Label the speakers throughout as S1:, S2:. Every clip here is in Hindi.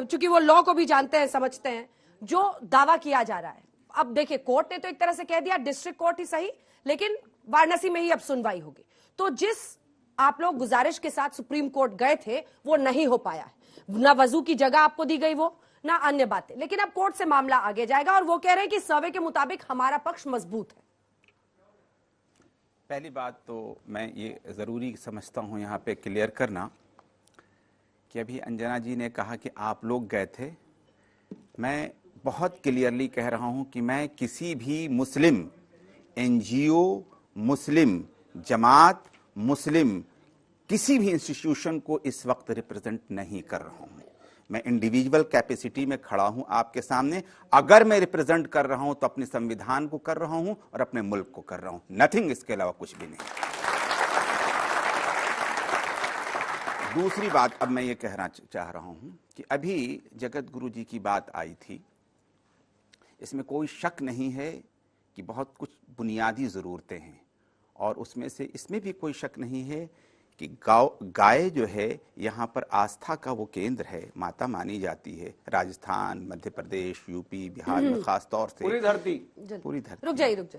S1: चूंकि वो लॉ को भी जानते हैं, समझते हैं, जो दावा किया जा रहा है। अब देखिए, कोर्ट ने तो एक तरह से कह दिया, डिस्ट्रिक्ट कोर्ट ही सही, लेकिन वाराणसी में ही अब सुनवाई होगी। तो जिस आप लोग गुजारिश के साथ सुप्रीम कोर्ट गए थे, वो नहीं हो पाया है। ना वजू की जगह आपको दी गई, वो ना अन्य बातें, लेकिन अब कोर्ट से मामला आगे जाएगा और वो कह रहे हैं कि सर्वे के मुताबिक हमारा पक्ष मजबूत है।
S2: पहली बात तो मैं ये जरूरी समझता हूं यहां पे क्लियर करना कि अभी अंजना जी ने कहा कि आप लोग गए थे। मैं बहुत क्लियरली कह रहा हूं कि मैं किसी भी मुस्लिम एनजीओ, मुस्लिम जमात, मुस्लिम किसी भी इंस्टीट्यूशन को इस वक्त रिप्रेजेंट नहीं कर रहा हूं। मैं इंडिविजुअल कैपेसिटी में खड़ा हूं आपके सामने। अगर मैं रिप्रेजेंट कर रहा हूं तो अपने संविधान को कर रहा हूं और अपने मुल्क को कर रहा हूं, नथिंग, इसके अलावा कुछ भी नहीं। दूसरी बात अब मैं ये कहना चाह रहा हूं कि अभी जगत गुरु जी की बात आई थी, इसमें कोई शक नहीं है कि बहुत कुछ बुनियादी ज़रूरतें हैं, और उसमें से इसमें भी कोई शक नहीं है कि गाय जो है यहाँ पर आस्था का वो केंद्र है, माता मानी जाती है। राजस्थान, मध्य प्रदेश, यूपी, बिहार में खास तौर से पूरी धरती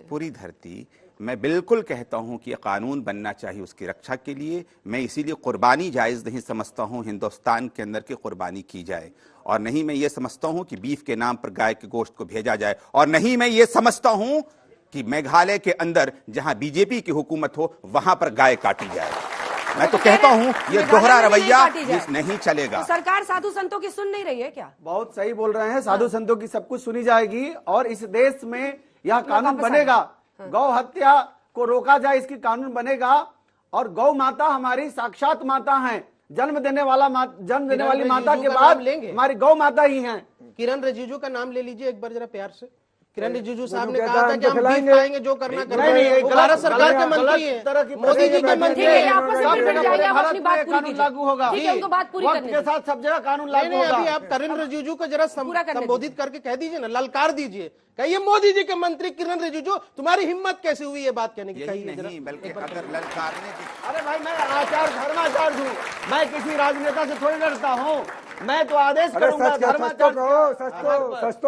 S2: पूरी धरती मैं बिल्कुल कहता हूँ कि कानून बनना चाहिए उसकी रक्षा के लिए। मैं इसीलिए कुर्बानी जायज़ नहीं समझता हूँ हिंदुस्तान के अंदर की कुर्बानी की जाए, और नहीं मैं ये समझता हूँ कि बीफ के नाम पर गाय के गोश्त को भेजा जाए, और नहीं मैं ये समझता हूँ कि मेघालय के अंदर जहाँ बीजेपी की हुकूमत हो वहां पर गाय काटी जाए। मैं तो कहता हूँ ये दोहरा रवैया नहीं चलेगा।
S1: तो सरकार साधु संतों की सुन नहीं रही है क्या?
S3: बहुत सही बोल रहे हैं, साधु संतों की सब कुछ सुनी जाएगी और इस देश में यह कानून बनेगा। गौ हत्या को रोका जाए, इसकी कानून बनेगा। और गौ माता हमारी साक्षात माता है, जन्म देने वाली माता के बाद हमारी गौ माता ही है।
S4: किरण रिजिजू का नाम ले लीजिए एक बार जरा प्यार से। किरण रिजिजू साहब ने कहा था कि हम बीफ खाएंगे, जो करना करेंगे। वो भारत सरकार के मंत्री हैं, मोदी जी के मंत्री हैं।
S3: कानून लागू होगा, वक्त के साथ सब जगह कानून लागू होगा।
S4: अभी आप किरण रिजिजू को जरा संबोधित करके कह दीजिए ना, ललकार दीजिए, कहिए मोदी जी के मंत्री किरण रिजिजू, तुम्हारी हिम्मत कैसे हुई ये बात कहने की?
S2: नहीं, बल्कि अगर ललकारने की,
S3: अरे भाई मैं आचार धर्माचार हूँ, मैं किसी राजनेता से थोड़ी डरता हूँ। मैं तो आदेश करूंगा,
S5: सच तो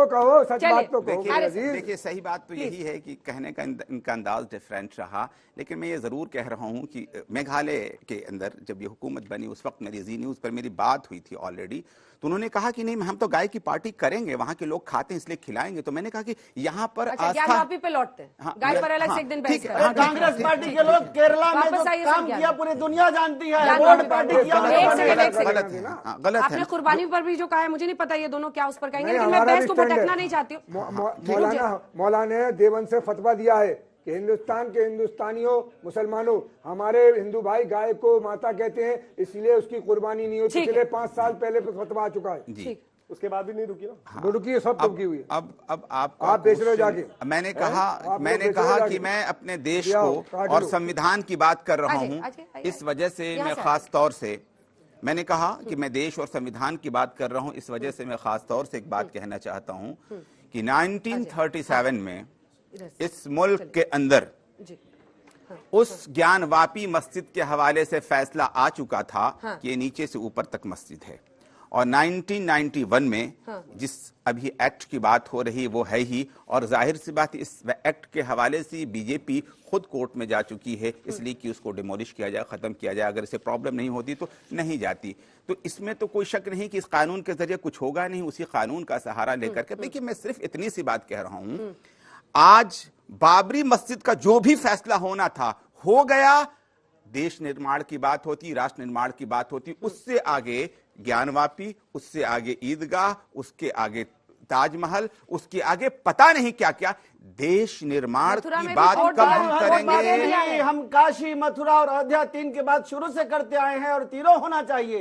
S5: कहो, सच बात तो कहो।
S2: देखिए सही बात तो यही है कि कहने का इनका अंदाज डिफरेंट रहा, लेकिन मैं ये जरूर कह रहा हूँ कि मेघालय के अंदर जब ये हुकूमत बनी उस वक्त मेरी जी न्यूज पर मेरी बात हुई थी ऑलरेडी, तो उन्होंने कहा कि नहीं हम तो गाय की पार्टी करेंगे, वहां के लोग खाते हैं इसलिए खिलाएंगे। तो मैंने कहा कि यहाँ पर
S1: आस्था पे लौटते हैं, गाय पर अलग से एक दिन बहस करें।
S3: कांग्रेस पार्टी के लोग केरला में जो काम किया पूरी दुनिया जानती है, पार्टी किया
S2: गलत है।
S1: आपने कुर्बानी पर भी जो कहा है, मुझे नहीं पता ये दोनों क्या उस पर कहेंगे, लेकिन मैं बहस को भटकना नहीं चाहती हूँ।
S5: मौलाना ने देवबंद से फतवा दिया है कि हिंदुस्तान के हिंदुस्तानियों, मुसलमानों, हमारे हिंदू भाई गाय को माता कहते हैं, इसलिए उसकी कुर्बानी नहीं होती। पिछले 5 साल पहले फतवा आ चुका है, उसके बाद भी नहीं रुकी ना। रुकी है, सब रुकी हुई है।
S2: अब आप
S5: बेच रहे हो जाके।
S2: मैंने कहा कि मैं अपने देश को और संविधान की बात कर रहा हूँ, इस वजह से मैं खास तौर से मैंने कहा कि मैं देश और संविधान की बात कर रहा हूँ, इस वजह से मैं खास तौर से एक बात कहना चाहता हूँ कि 1937 में इस मुल्क के अंदर उस ज्ञानवापी मस्जिद के हवाले से फैसला आ चुका था कि ये नीचे से ऊपर तक मस्जिद है, और 1991 में जिस अभी एक्ट की बात हो रही है वो है ही, और जाहिर सी बात इस एक्ट के हवाले से बीजेपी खुद कोर्ट में जा चुकी है, इसलिए कि उसको डिमोलिश किया जाए, खत्म किया जाए। अगर इसे प्रॉब्लम नहीं होती तो नहीं जाती। तो इसमें तो कोई शक नहीं कि इस कानून के जरिए कुछ होगा नहीं, उसी कानून का सहारा लेकर के। देखिए मैं सिर्फ इतनी सी बात कह रहा हूं, आज बाबरी मस्जिद का जो भी फैसला होना था हो गया। देश निर्माण की बात होती, राष्ट्र निर्माण की बात होती, उससे आगे ज्ञानवापी, उससे आगे ईदगाह, उसके आगे ताजमहल, उसके आगे पता नहीं क्या क्या। देश निर्माण की बात कब हम करेंगे?
S3: हम काशी, मथुरा और अयोध्या 3 के बाद शुरू से करते आए हैं, और तीनों होना चाहिए।